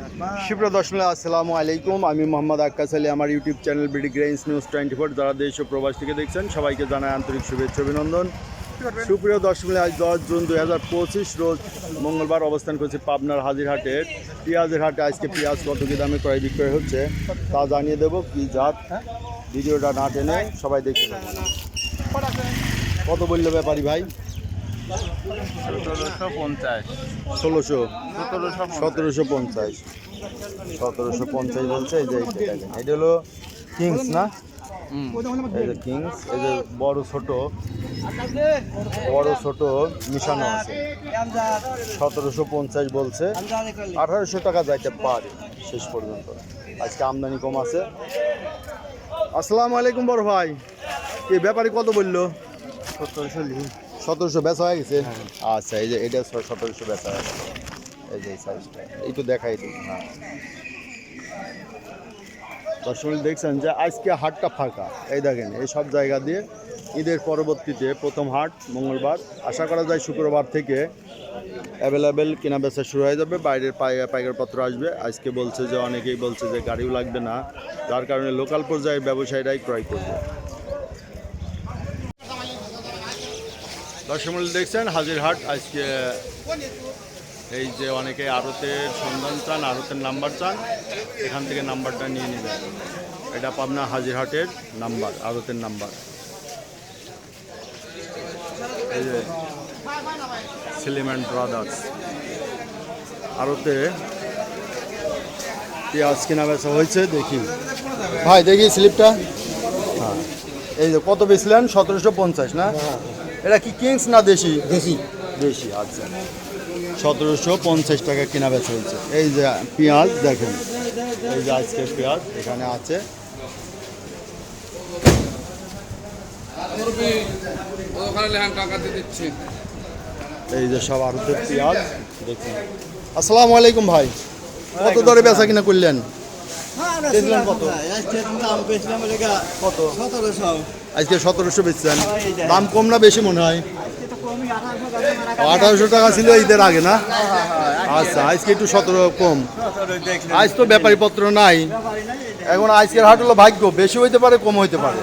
সুপ্রিয় দর্শক আসসালামু আলাইকুম, আমি মোহাম্মদ আক্কাস আলী। আমার YouTube channel BD grains news 24 যারা দেশ ও প্রবাস থেকে দেখছেন সবাইকে জানাই আন্তরিক শুভেচ্ছা অভিনন্দন। সুপ্রিয় দর্শক, আজ 10 জুন 2025 রোজ মঙ্গলবার অবস্থান করছে পাবনার হাজিরহাটের পেঁয়াজের হাটে। আজকে পেঁয়াজ কত কি দামে ক্রয় বিক্রয় হচ্ছে তা জানিয়ে দেবো। কি জাত, ভিডিওটা না টেনে সবাই দেখতে পাবেন। কত বললো ব্যাপারী ভাই? 1750 বলছে। এই যে এটা হলো কিংস না? এই যে কিংস, এই যে বড় ছোট মিশানো আছে। 1750 বলছে, 1800 টাকা যাইতে পারে শেষ পর্যন্ত। আজকে আমদানি কম আছে। আসসালামু আলাইকুম বড় ভাই, এই ব্যাপারী কত বললো? 1700 বেচা হয়ে গেছে। আচ্ছা, এই যে এটা 1700 বেচা হয়ে গেছে। এই যে সাইজটা একটু দেখাই দিই। হ্যাঁ, দর্শক দেখছেন যে আজকে হাটটা ফাঁকা। এই দেখেন, এই সব জায়গা দিয়ে ঈদের পরবর্তীতে প্রথম হাট মঙ্গলবার। আশা করা যায় শুক্রবার থেকে অ্যাভেলেবেল কেনা বেচা শুরু হয়ে যাবে। বাইরের পাইকারপত্র আসবে। আজকে বলছে যে অনেকেই বলছে যে গাড়িও লাগবে না, যার কারণে লোকাল পর্যায়ের ব্যবসায়ীরাই ক্রয় করবে। দর্শক দেখছেন হাজিরহাট আজকে। এই যে অনেকে আড়তের সন্ধান চান, আড়তের নাম্বার চান, এখান থেকে নাম্বারটা নিয়ে নেবেন। এটা পাবনা হাজিরহাটের নাম্বার, আড়তের নাম্বার। এই যে সেলিমেন্ট ব্রাদার্স আড়তে পেঁয়াজ কেনা বেচা হয়েছে। দেখি ভাই, দেখি স্লিপটা। হ্যাঁ, এই যে কত বেচলেন? 1750 না? এটা কি কিংস না দেশি? দেশি। আচ্ছা, 1750 টাকা কেনা বেচা হয়েছে। এই যে পেঁয়াজ দেখেন, এই যে আজকের পেঁয়াজ এখানে আছে। এই যে সব আরতের পেঁয়াজ দেখুন। আসসালামু আলাইকুম ভাই, কত দরে বেচা কিনা করলেন? কত? আজকে 1700 বেচছেন। দাম কম না বেশি মনে হয়? 1800 টাকা ছিল ঈদের আগে না? আচ্ছা, আজকে একটু 17 কম। আজ তো ব্যাপারী পত্র নাই এখন। আজকের হাট হলো ভাগ্য, বেশি হইতে পারে কম হইতে পারে।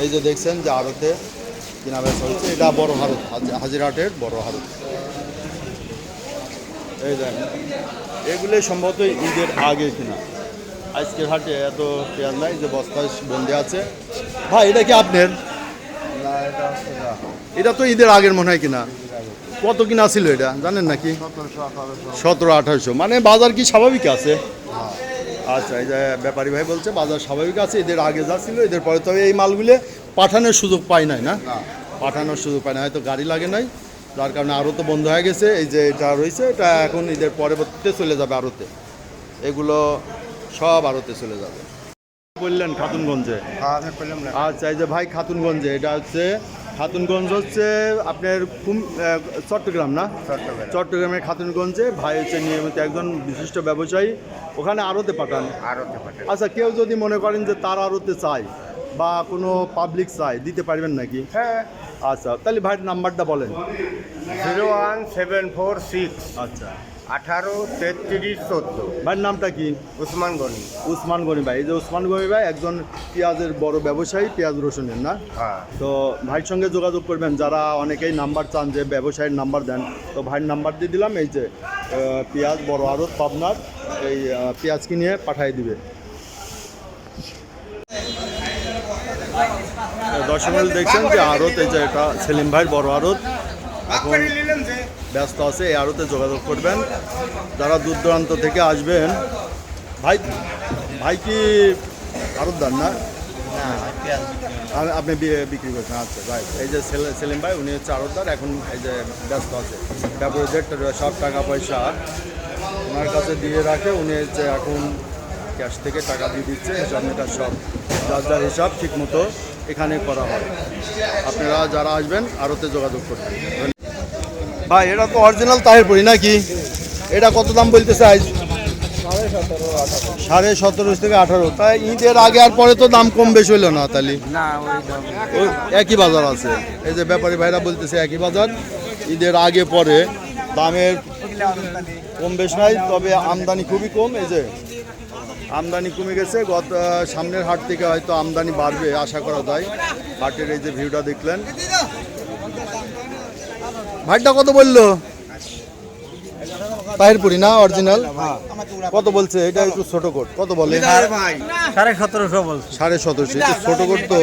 এই যে দেখছেন যে আড়তে কিনা বেচা হচ্ছে। এটা বড় হারত, হাজিরহাটের বড় হারত। এই দেখেন, এগুলোই সম্ভবত ঈদের আগে কিনা। আজকের হাটে এত পেঁয়াজ নাই, যে বস্তায় বন্দি আছে। ভাই এটা কি আপনার? এটা তো ঈদের আগের মনে হয় কিনা। কত কিনা ছিল এটা জানেন নাকি? 1700-1800। মানে বাজার কি স্বাভাবিক আছে? আচ্ছা, এই যে ব্যাপারী ভাই বলছে বাজার স্বাভাবিক আছে। এদের আগে যা ছিল এদের পরে, তবে এই মালগুলো পাঠানোর সুযোগ পায় নাই না? পাঠানোর সুযোগ পায় না, হয়তো গাড়ি লাগে নাই, যার কারণে আরও তো বন্ধ হয়ে গেছে। এই যে এটা রয়েছে, এটা এখন ঈদের পরবর্তীতে চলে যাবে আড়তে। এগুলো সব আড়তে চলে যাবে। বললেন খাতুনগঞ্জে? আচ্ছা, এই যে ভাই খাতুনগঞ্জে, এটা হচ্ছে খাতুনগঞ্জ হচ্ছে আপনার চট্টগ্রাম না? চট্টগ্রামের খাতুনগঞ্জে ভাই হচ্ছে নিয়মিত একজন বিশিষ্ট ব্যবসায়ী, ওখানে আড়তে পাঠান। আচ্ছা, কেউ যদি মনে করেন যে তার আড়তে চাই বা কোনো পাবলিক চাই, দিতে পারবেন নাকি? হ্যাঁ। আচ্ছা, তাহলে ভাইয়ের নাম্বারটা বলেন। 01746 আচ্ছা, 183314। ভাইয়ের নামটা কি? উসমান গনি। উসমান গনি ভাই। এই যে উসমান গনি ভাই একজন পেঁয়াজের বড় ব্যবসায়ী, পেঁয়াজ রসুনের না? হ্যাঁ। তো ভাইয়ের সঙ্গে যোগাযোগ করবেন যারা অনেকেই নাম্বার চান, যে ব্যবসায়ীর নাম্বার দেন। তো ভাইয়ের নাম্বার দিয়ে দিলাম। এই যে পেঁয়াজ বড় আড়ত পাবনার, এই পেঁয়াজ কিনে পাঠিয়ে দিবে। দর্শক দেখছেন যে আড়ত, এই যে এটা সেলিম ভাইয়ের বড় আড়ত, এখন ব্যস্ত আছে। এই আড়তে যোগাযোগ করবেন যারা দূর দূরান্ত থেকে আসবেন। ভাই ভাই কি আড়তদার না? আপনি বিক্রি করছেন? আচ্ছা ভাই, এই যে সেলিম ভাই উনি হচ্ছে আড়তদার, এখন এই যে ব্যস্ত আছে। তারপরে সব টাকা পয়সা ওনার কাছে দিয়ে রাখে। উনি হচ্ছে এখন ক্যাশ থেকে টাকা দিয়ে দিচ্ছে। হিসাব মেটার সব যার হিসাব ঠিক মতো এখানে করা হয়। আপনারা যারা আসবেন আড়তে যোগাযোগ করবেন। ভাই এটা তো অরিজিনাল তাহিরপুরি নাকি? এটা কত দাম বলতেছে আজ? 17.5 থেকে 18। তাই ঈদের আগে আর পরে তো দাম কম বেশি হইলো না? তাহলে একই বাজার আছে। এই যে ব্যাপারী ভাইরা বলতেছে একই বাজার, ঈদের আগে পরে দামের কম বেশ নাই, তবে আমদানি খুবই কম। এই যে আমদানি কমে গেছে, গত সামনের হাট থেকে হয়তো আমদানি বাড়বে আশা করা যায়। হাটের এই যে ভিউটা দেখলেন। ভাইটা কত বললো? তাহিরপুরি না অরিজিনাল? কত বলছে? এটা একটু ছোট কোট, কত বলে? 1750 বলছে। 1750। একটু ছোট কোট তো,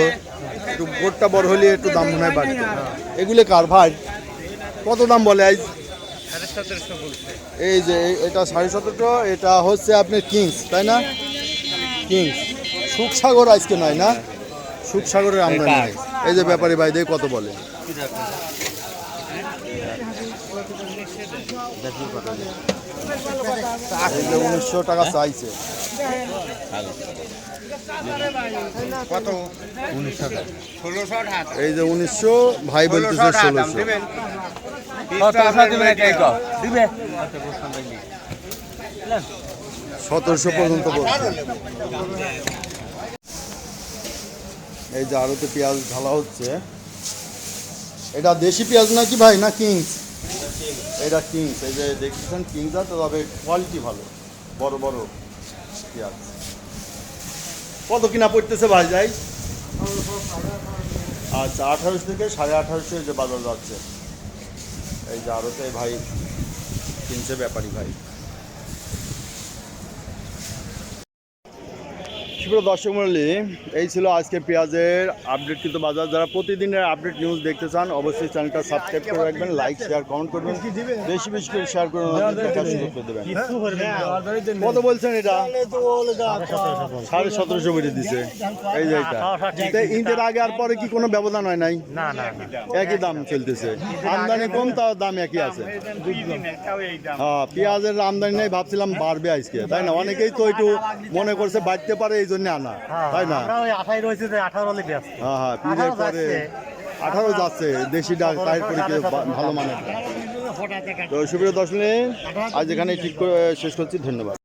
একটু কোটটা বড় হলে একটু দাম মনে হয় বাড়বে। এগুলো কার ভাই? কত দাম বলে আজ? 1750 বলছে। এই যে এটা 1750, এটা হচ্ছে আপনার কিংস, তাই না? কিংস সুখসাগর আজকে নয় না, সুখসাগরের আমদানি নাই। এই যে ব্যাপারী ভাই দেখে কত বলে? এই যে 1900 টাকা চাইছে। কত? 1900 টাকা। 1600 টাকা। এই যে 1900, ভাই বলতেছে 1600। কত টাকা দিবেন এটাই কও? দিবে 1700 পর্যন্ত বলছে। এই যে আরোতে পেঁয়াজ ঢালা হচ্ছে। এটা দেশি পেঁয়াজ নাকি ভাই, না কিংস? এটা কিংস। এই যে দেখতেছেন কিংস আছে, তবে কোয়ালিটি ভালো, বড় বড় পেঁয়াজ। কত কিনা পড়তেছে ভাই যাই? আচ্ছা 1800 থেকে 1850 এই যে বাজার যাচ্ছে। এই যে আরোতে ভাই কিনছে, ব্যাপারী ভাই। সুপ্রিয় দর্শক মণ্ডলী, এই ছিল আজকে পেঁয়াজের আপডেট কিন্তু বাজার। যারা প্রতিদিনের আপডেট নিউজ দেখতে চান অবশ্যই চ্যানেলটা সাবস্ক্রাইব করে রাখবেন, লাইক শেয়ার কমেন্ট করবেন, বেশি বেশি করে শেয়ার করে দেবেন। কত বলছেন এটা? 1750 বেড়ে দিছে। এই যে এটা ঈদের আগে আর পরে কি কোনো ব্যবধান হয় নাই? না না একই দাম চলতেছে, আমদানি কম, তাও দাম একই আছে। হ্যাঁ, পেঁয়াজের আমদানি নেই, ভাবছিলাম বাড়বে আজকে, তাই না? অনেকেই তো একটু মনে করছে বাড়তে পারে, এই জন্য আনা, তাই না? আঠাই রয়েছে যে 18 হলে ব্যস্ত। হ্যাঁ হ্যাঁ, পীরের পরে 18 যাচ্ছে। দেশি ডাক তাই পরীক্ষা ভালো মানের। তো সুপ্রিয় দর্শক, আজ এখানে ঠিক করে শেষ করছি। ধন্যবাদ।